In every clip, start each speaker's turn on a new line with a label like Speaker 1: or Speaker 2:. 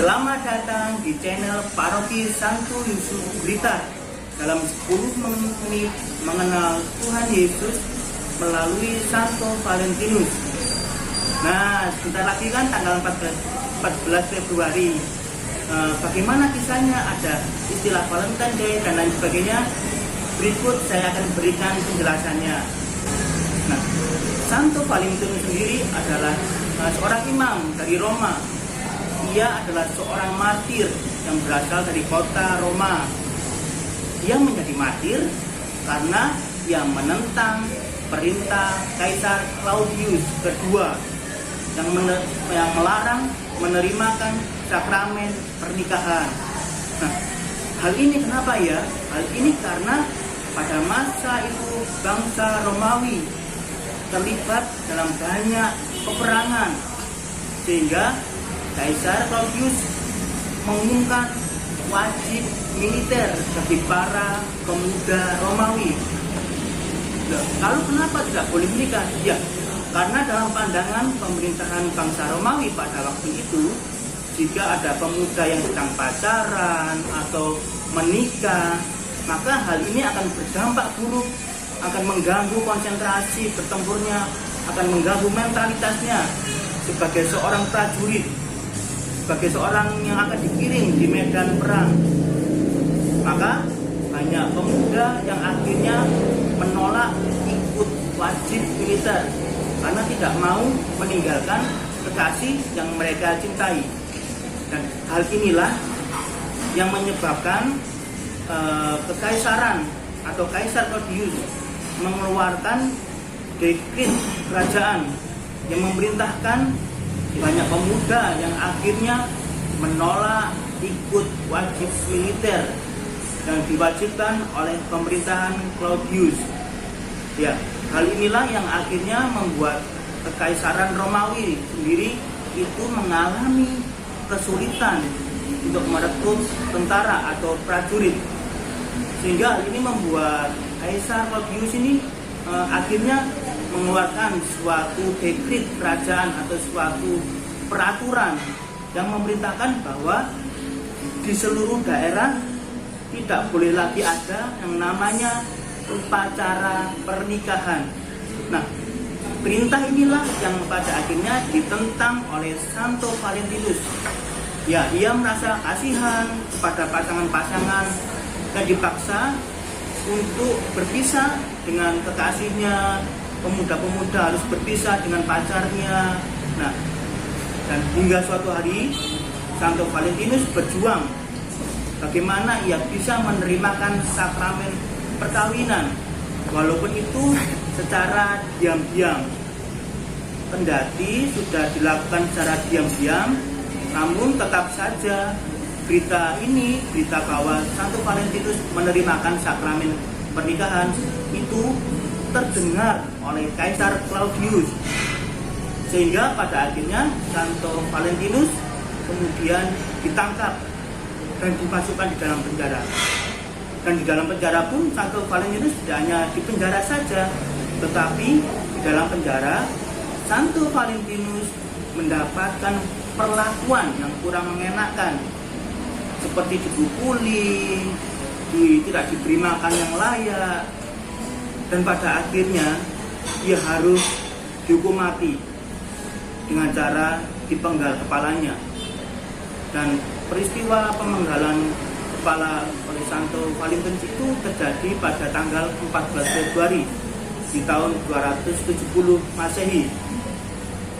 Speaker 1: Selamat datang di channel Paroki Santo Yusuf Blitar dalam 10 menit mengenal Tuhan Yesus melalui Santo Valentinus. Nah, sebentar lagi kan tanggal 14 Februari. Bagaimana kisahnya, ada istilah Valentine Day dan lain sebagainya. Berikut saya akan berikan penjelasannya. Nah, Santo Valentinus sendiri adalah seorang imam dari Roma. Ia adalah seorang martir yang berasal dari kota Roma. Ia menjadi martir karena ia menentang perintah Kaisar Claudius kedua yang melarang menerimakan sakramen pernikahan. Nah, hal ini kenapa ya? Hal ini karena pada masa itu bangsa Romawi terlibat dalam banyak peperangan, sehingga Kaisar Claudius mengumumkan wajib militer bagi para pemuda Romawi. Lalu kenapa tidak boleh menikah? Ya, karena dalam pandangan pemerintahan bangsa Romawi pada waktu itu, jika ada pemuda yang sedang pacaran atau menikah, maka hal ini akan berdampak buruk, akan mengganggu konsentrasi bertempurnya, akan mengganggu mentalitasnya sebagai seorang prajurit, sebagai seorang yang akan dikirim di medan perang. Maka banyak pemuda yang akhirnya menolak ikut wajib militer karena tidak mau meninggalkan kekasih yang mereka cintai. Dan hal inilah yang menyebabkan kekaisaran atau Kaisar Claudius mengeluarkan dekret kerajaan yang memerintahkan banyak pemuda yang akhirnya menolak ikut wajib militer yang diwajibkan oleh pemerintahan Claudius. Ya, hal inilah yang akhirnya membuat kekaisaran Romawi sendiri itu mengalami kesulitan untuk merekrut tentara atau prajurit, sehingga hal ini membuat Kaisar Claudius ini akhirnya mengeluarkan suatu dekret kerajaan atau suatu peraturan yang memerintahkan bahwa di seluruh daerah tidak boleh lagi ada yang namanya upacara pernikahan. Nah, perintah inilah yang pada akhirnya ditentang oleh Santo Valentinus. Ya, ia merasa kasihan kepada pasangan-pasangan dan dipaksa untuk berpisah dengan kekasihnya. Pemuda-pemuda harus berpisah dengan pacarnya. Nah, dan hingga suatu hari Santo Valentinus berjuang bagaimana ia bisa menerimakan sakramen perkawinan, walaupun itu secara diam-diam. Kendati sudah dilakukan secara diam-diam, namun tetap saja berita bahwa Santo Valentinus menerimakan sakramen pernikahan itu terdengar oleh Kaisar Claudius, sehingga pada akhirnya Santo Valentinus kemudian ditangkap dan dimasukkan di dalam penjara. Dan di dalam penjara pun Santo Valentinus tidak hanya di penjara saja, tetapi di dalam penjara Santo Valentinus mendapatkan perlakuan yang kurang mengenakan, seperti dipukuli, tidak diberi makan yang layak, dan pada akhirnya ia harus dihukum mati dengan cara dipenggal kepalanya. Dan peristiwa pemenggalan kepala oleh Santo Valentinus itu terjadi pada tanggal 14 Februari di tahun 270 Masehi.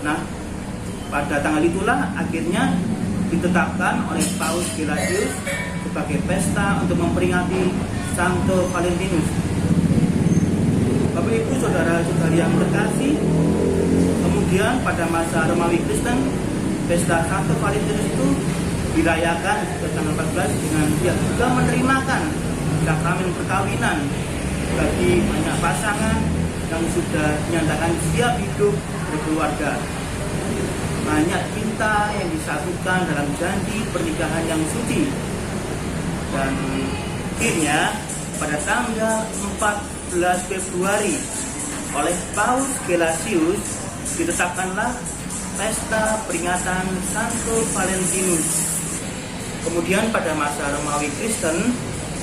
Speaker 1: Nah, pada tanggal itulah akhirnya ditetapkan oleh Paus Gelasius sebagai pesta untuk memperingati Santo Valentinus. Bapak Ibu, saudara-saudari yang terkasih, kemudian pada masa Romawi Kristen, pesta Santo Valentinus itu dirayakan pada tanggal 14 dengan dia juga menerimakan sakramen perkawinan bagi banyak pasangan yang sudah dinyatakan siap hidup berkeluarga. Banyak cinta yang disatukan dalam janji pernikahan yang suci. Dan akhirnya pada tanggal 14 Februari oleh Paus Gelasius ditetapkanlah pesta peringatan Santo Valentinus Kemudian pada masa Romawi Kristen,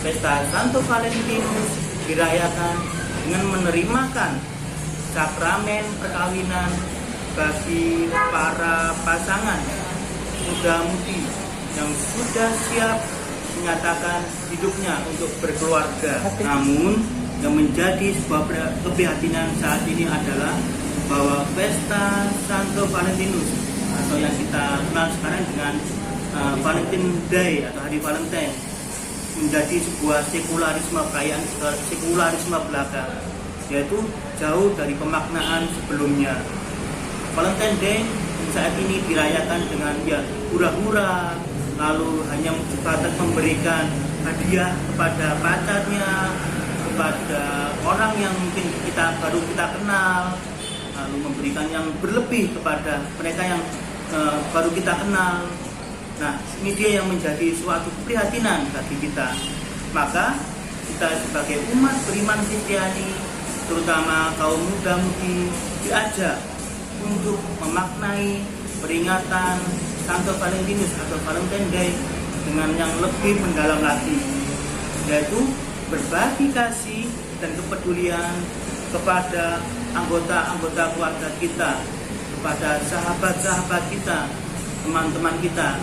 Speaker 1: pesta Santo Valentinus dirayakan dengan menerimakan sakramen perkawinan bagi para pasangan muda-mudi yang sudah siap menyatakan hidupnya untuk berkeluarga. Namun yang menjadi sebuah keprihatinan saat ini adalah bahwa pesta Santo Valentinus atau yang kita kenal sekarang dengan Valentine Day atau Hari Valentine menjadi sebuah sekularisme, perayaan sekularisme belaka, yaitu jauh dari pemaknaan sebelumnya. Valentine Day saat ini dirayakan dengan hura-hura, lalu hanya sebatas memberikan hadiah kepada pacarnya, kepada orang yang mungkin baru kita kenal, lalu memberikan yang berlebih kepada mereka yang baru kita kenal. Nah, ini dia yang menjadi suatu keprihatinan bagi kita. Maka kita sebagai umat beriman Kristiani, terutama kaum muda-mudi, diajak untuk memaknai peringatan Santo Valentinus atau Valentine Day dengan yang lebih mendalam lagi, yaitu berbagi kasih dan kepedulian kepada anggota-anggota keluarga kita, kepada sahabat-sahabat kita, teman-teman kita,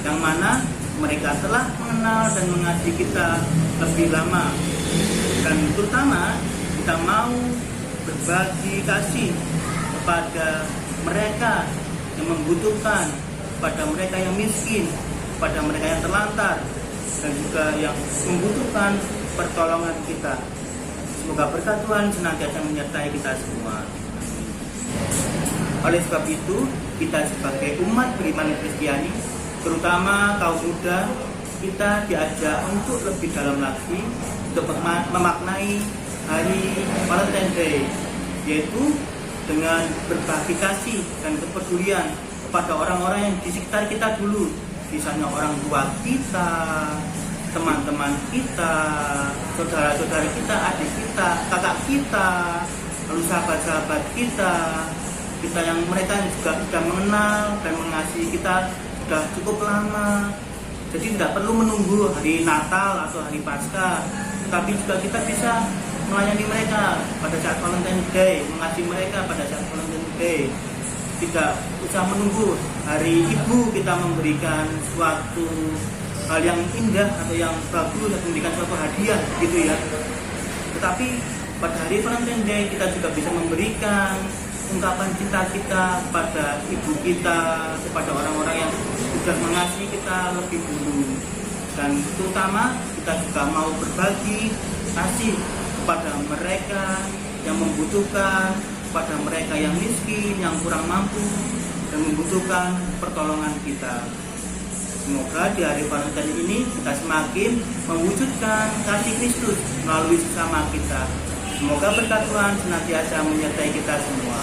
Speaker 1: yang mana mereka telah mengenal dan mengasihi kita lebih lama. Dan terutama kita mau berbagi kasih kepada mereka yang membutuhkan, kepada mereka yang miskin, kepada mereka yang terlantar, dan juga yang membutuhkan pertolongan kita. Semoga berkat Tuhan senantiasa menyertai kita semua. Oleh sebab itu, kita sebagai umat beriman Kristiani, terutama kaum muda, kita diajak untuk lebih dalam lagi untuk memaknai Hari Valentine Day, yaitu dengan berbagi kasih dan kepedulian kepada orang-orang yang di sekitar kita dulu, misalnya orang tua kita, teman-teman kita, saudara-saudara kita, adik kita, kakak kita, lalu sahabat-sahabat kita yang mereka juga sudah mengenal dan mengasihi kita sudah cukup lama. Jadi tidak perlu menunggu hari Natal atau hari Paskah, tetapi juga kita bisa melayani mereka pada saat Valentine Day, mengasihi mereka pada saat Valentine Day. Tidak usah menunggu hari Ibu kita memberikan suatu hal yang indah atau yang bagus, atau memberikan suatu hadiah gitu ya. Tetapi pada hari Valentine Day kita juga bisa memberikan ungkapan cinta kita kepada ibu kita, kepada orang-orang yang sudah mengasihi kita lebih dulu. Dan terutama kita juga mau berbagi kasih kepada mereka yang membutuhkan, kepada mereka yang miskin, yang kurang mampu dan membutuhkan pertolongan kita. Semoga di hari Valentine ini kita semakin mewujudkan kasih Kristus melalui sesama kita. Semoga berkat Tuhan senantiasa menyertai kita semua.